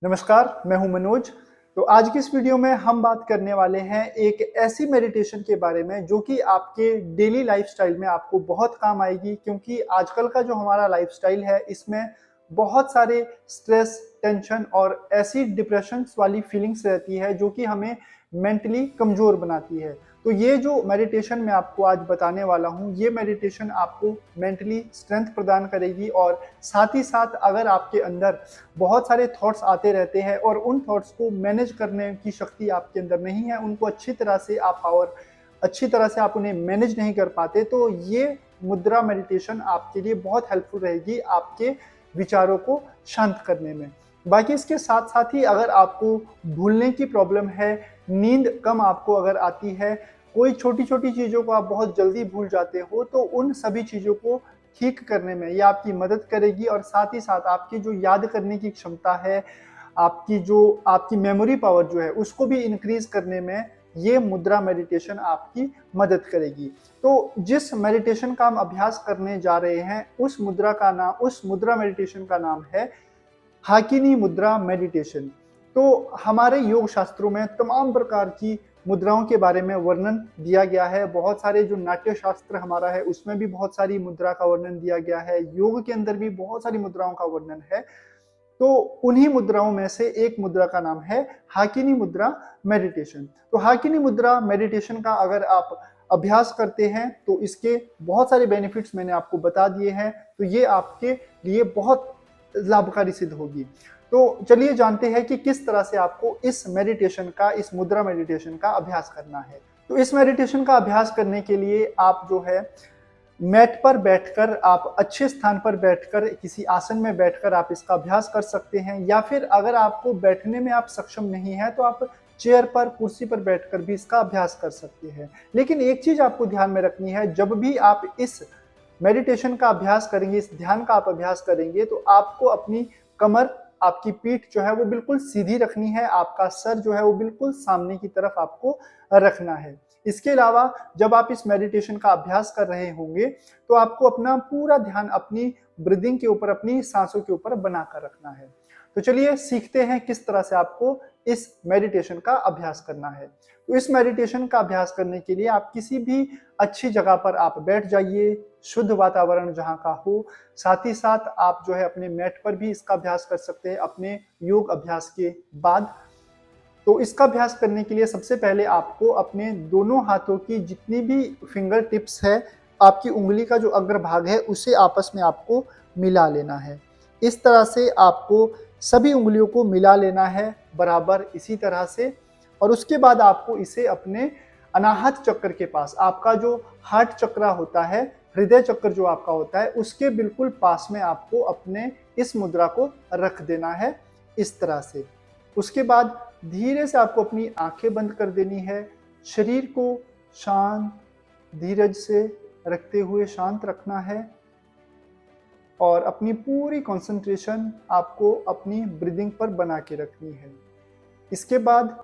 नमस्कार, मैं हूं मनोज। तो आज की इस वीडियो में हम बात करने वाले हैं एक ऐसी मेडिटेशन के बारे में जो कि आपके डेली लाइफस्टाइल में आपको बहुत काम आएगी, क्योंकि आजकल का जो हमारा लाइफस्टाइल है इसमें बहुत सारे स्ट्रेस, टेंशन और ऐसी डिप्रेशंस वाली फीलिंग्स रहती है जो कि हमें मेंटली कमज़ोर बनाती है। तो ये जो मेडिटेशन मैं आपको आज बताने वाला हूँ, ये मेडिटेशन आपको मेंटली स्ट्रेंथ प्रदान करेगी और साथ ही साथ अगर आपके अंदर बहुत सारे थॉट्स आते रहते हैं और उन थॉट्स को मैनेज करने की शक्ति आपके अंदर नहीं है, उनको अच्छी तरह से आप उन्हें मैनेज नहीं कर पाते, तो ये मुद्रा मेडिटेशन आपके लिए बहुत हेल्पफुल रहेगी आपके विचारों को शांत करने में। बाकी इसके साथ साथ ही अगर आपको भूलने की प्रॉब्लम है, नींद कम आपको अगर आती है, कोई छोटी-छोटी चीज़ों को आप बहुत जल्दी भूल जाते हो, तो उन सभी चीज़ों को ठीक करने में ये आपकी मदद करेगी और साथ ही साथ आपकी जो याद करने की क्षमता है, आपकी मेमोरी पावर जो है, उसको भी इंक्रीज़ करने में ये मुद्रा मेडिटेशन आपकी मदद करेगी। तो जिस मेडिटेशन का हम अभ्यास करने जा रहे हैं, उस मुद्रा मेडिटेशन का नाम है हाकिनी मुद्रा मेडिटेशन। तो हमारे योग शास्त्रों में तमाम प्रकार की मुद्राओं के बारे में वर्णन दिया गया है। बहुत सारे जो नाट्य शास्त्र हमारा है उसमें भी बहुत सारी मुद्रा का वर्णन दिया गया है। योग के अंदर भी बहुत सारी मुद्राओं का वर्णन है। तो उन्हीं मुद्राओं में से एक मुद्रा का नाम है हाकिनी मुद्रा मेडिटेशन। तो हाकिनी मुद्रा मेडिटेशन का अगर आप अभ्यास करते हैं तो इसके बहुत सारे बेनिफिट्स मैंने आपको बता दिए हैं, तो ये आपके लिए बहुत लाभकारी सिद्ध होगी। तो चलिए जानते हैं कि किस तरह से आपको इस मुद्रा मेडिटेशन का अभ्यास करना है। तो इस मेडिटेशन का अभ्यास करने के लिए आप जो है मैट पर बैठकर, आप अच्छे स्थान पर बैठकर, किसी आसन में बैठकर आप इसका अभ्यास कर सकते हैं, या फिर अगर आपको बैठने में आप सक्षम नहीं है तो आप चेयर पर, कुर्सी पर बैठकर भी इसका अभ्यास कर सकते हैं। लेकिन एक चीज आपको ध्यान में रखनी है, जब भी आप इस मेडिटेशन का अभ्यास करेंगे, इस ध्यान का आप अभ्यास करेंगे, तो आपको अपनी कमर, आपकी पीठ जो है वो बिल्कुल सीधी रखनी है, आपका सर जो है वो बिल्कुल सामने की तरफ आपको रखना है। इसके अलावा जब आप इस मेडिटेशन का अभ्यास कर रहे होंगे तो आपको अपना पूरा ध्यान अपनी ब्रीदिंग के ऊपर, अपनी सांसों के ऊपर बनाकर रखना है। तो चलिए सीखते हैं किस तरह से आपको इस मेडिटेशन का अभ्यास करना है। तो इस मेडिटेशन का अभ्यास करने के लिए आप किसी भी अच्छी जगह पर आप बैठ जाइए, शुद्ध वातावरण जहाँ का हो। साथ ही साथ आप जो है अपने मैट पर भी इसका अभ्यास कर सकते हैं अपने योग अभ्यास के बाद। तो इसका अभ्यास करने के लिए सबसे पहले आपको अपने दोनों हाथों की जितनी भी फिंगर टिप्स है, आपकी उंगली का जो अग्रभाग है, उसे आपस में आपको मिला लेना है। इस तरह से आपको सभी उंगलियों को मिला लेना है बराबर इसी तरह से, और उसके बाद आपको इसे अपने अनाहत चक्र के पास, आपका जो हार्ट चक्र होता है, हृदय चक्र जो आपका होता है, उसके बिल्कुल पास में आपको अपने इस मुद्रा को रख देना है इस तरह से। उसके बाद धीरे से आपको अपनी आंखें बंद कर देनी है, शरीर को शांत, धीरज से रखते हुए शांत रखना है और अपनी पूरी कंसंट्रेशन आपको अपनी ब्रीदिंग पर बना के रखनी है। इसके बाद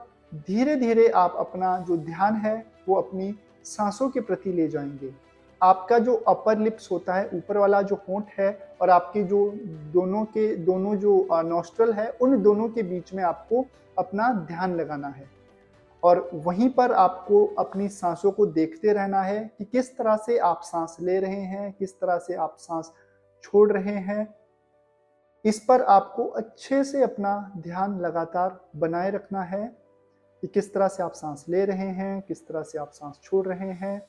धीरे धीरे आप अपना जो ध्यान है वो अपनी सांसों के प्रति ले जाएंगे। आपका जो अपर लिप्स होता है, ऊपर वाला जो होंठ है, और आपके जो दोनों जो नॉस्ट्रल है, उन दोनों के बीच में आपको अपना ध्यान लगाना है और वहीं पर आपको अपनी सांसों को देखते रहना है कि किस तरह से आप सांस ले रहे हैं, किस तरह से आप सांस छोड़ रहे हैं। इस पर आपको अच्छे से अपना ध्यान लगातार बनाए रखना है कि किस तरह से आप सांस ले रहे हैं, किस तरह से आप सांस छोड़ रहे हैं।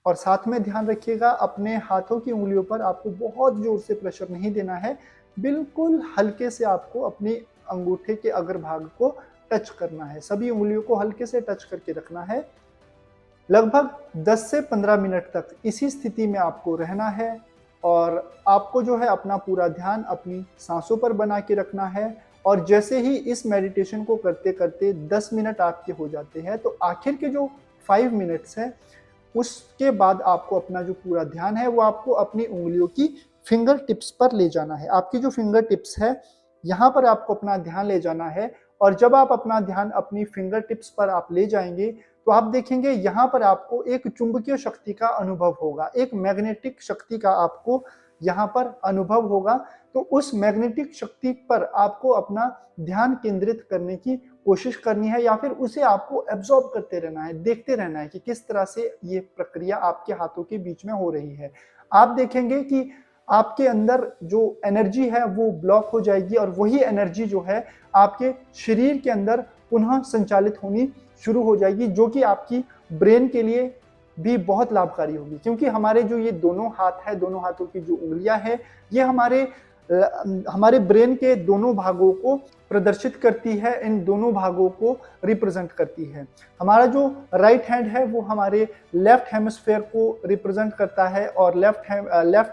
और साथ में ध्यान रखिएगा, अपने हाथों की उंगलियों पर आपको बहुत जोर से प्रेशर नहीं देना है, बिल्कुल हल्के से आपको अपने अंगूठे के अग्रभाग को टच करना है, सभी उंगलियों को हल्के से टच करके रखना है। लगभग 10 से 15 मिनट तक इसी स्थिति में आपको रहना है और आपको जो है अपना पूरा ध्यान अपनी सांसों पर बना के रखना है। और जैसे ही इस मेडिटेशन को करते करते 10 मिनट आपके हो जाते हैं, तो आखिर के जो 5 मिनट्स है, उसके बाद आपको अपना जो पूरा ध्यान है वो आपको अपनी उंगलियों की फिंगर टिप्स पर ले जाना है। आपकी जो फिंगर टिप्स है, यहाँ पर आपको अपना ध्यान ले जाना है। और जब आप अपना ध्यान अपनी फिंगर टिप्स पर आप ले जाएंगे तो आप देखेंगे यहाँ पर आपको एक चुंबकीय शक्ति का अनुभव होगा, एक मैग्नेटिक शक्ति का आपको यहाँ पर अनुभव होगा, तो उस मैग्नेटिक शक्ति पर आपको अपना ध्यान केंद्रित करने की कोशिश करनी है, या फिर उसे आपको एब्जॉर्ब करते रहना है, देखते रहना है कि किस तरह से ये प्रक्रिया आपके हाथों के बीच में हो रही है। आप देखेंगे कि आपके अंदर जो एनर्जी है वो ब्लॉक हो जाएगी और वही एनर्जी जो है आपके शरीर के अंदर पुनः संचालित होनी शुरू हो जाएगी, जो कि आपकी ब्रेन के लिए भी बहुत लाभकारी होगी। क्योंकि हमारे जो ये दोनों हाथ है, दोनों हाथों की जो उंगलियां हैं, ये हमारे ब्रेन के दोनों भागों को प्रदर्शित करती है, इन दोनों भागों को रिप्रेजेंट करती है। हमारा जो राइट हैंड है वो हमारे लेफ्ट हेमिस्फेयर को रिप्रेजेंट करता है और लेफ्ट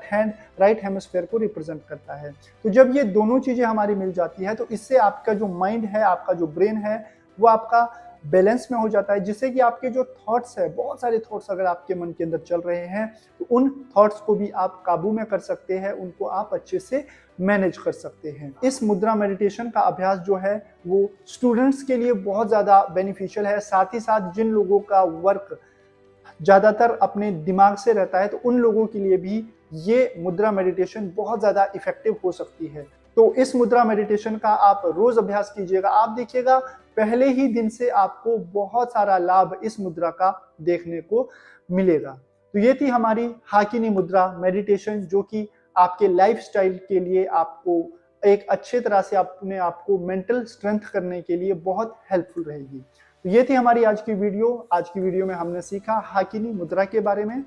हैंड राइट हेमिस्फेयर को रिप्रेजेंट करता है। तो जब ये दोनों चीजें हमारी मिल जाती है तो इससे आपका जो माइंड है, आपका जो ब्रेन है, वो आपका बैलेंस में हो जाता है, जिससे कि आपके जो थॉट्स है, बहुत सारे थॉट्स अगर आपके मन के अंदर चल रहे हैं तो उन थॉट्स को भी आप काबू में कर सकते हैं, उनको आप अच्छे से मैनेज कर सकते हैं। इस मुद्रा मेडिटेशन का अभ्यास जो है वो स्टूडेंट्स के लिए बहुत ज़्यादा बेनिफिशियल है। साथ ही साथ जिन लोगों का वर्क ज़्यादातर अपने दिमाग से रहता है तो उन लोगों के लिए भी ये मुद्रा मेडिटेशन बहुत ज़्यादा इफेक्टिव हो सकती है। तो इस मुद्रा मेडिटेशन का आप रोज अभ्यास कीजिएगा। आप देखिएगा पहले ही दिन से आपको बहुत सारा लाभ इस मुद्रा का देखने को मिलेगा। तो ये थी हमारी हाकिनी मुद्रा मेडिटेशन, जो कि आपके लाइफस्टाइल के लिए, आपको एक अच्छे तरह से अपने आप को मेंटल स्ट्रेंथ करने के लिए बहुत हेल्पफुल रहेगी। तो ये थी हमारी आज की वीडियो। आज की वीडियो में हमने सीखा हाकिनी मुद्रा के बारे में।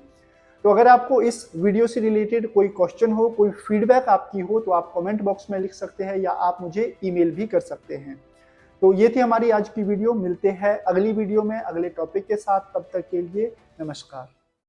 तो अगर आपको इस वीडियो से रिलेटेड कोई क्वेश्चन हो, कोई फीडबैक आपकी हो, तो आप कमेंट बॉक्स में लिख सकते हैं या आप मुझे ईमेल भी कर सकते हैं। तो ये थी हमारी आज की वीडियो। मिलते हैं अगली वीडियो में अगले टॉपिक के साथ। तब तक के लिए नमस्कार।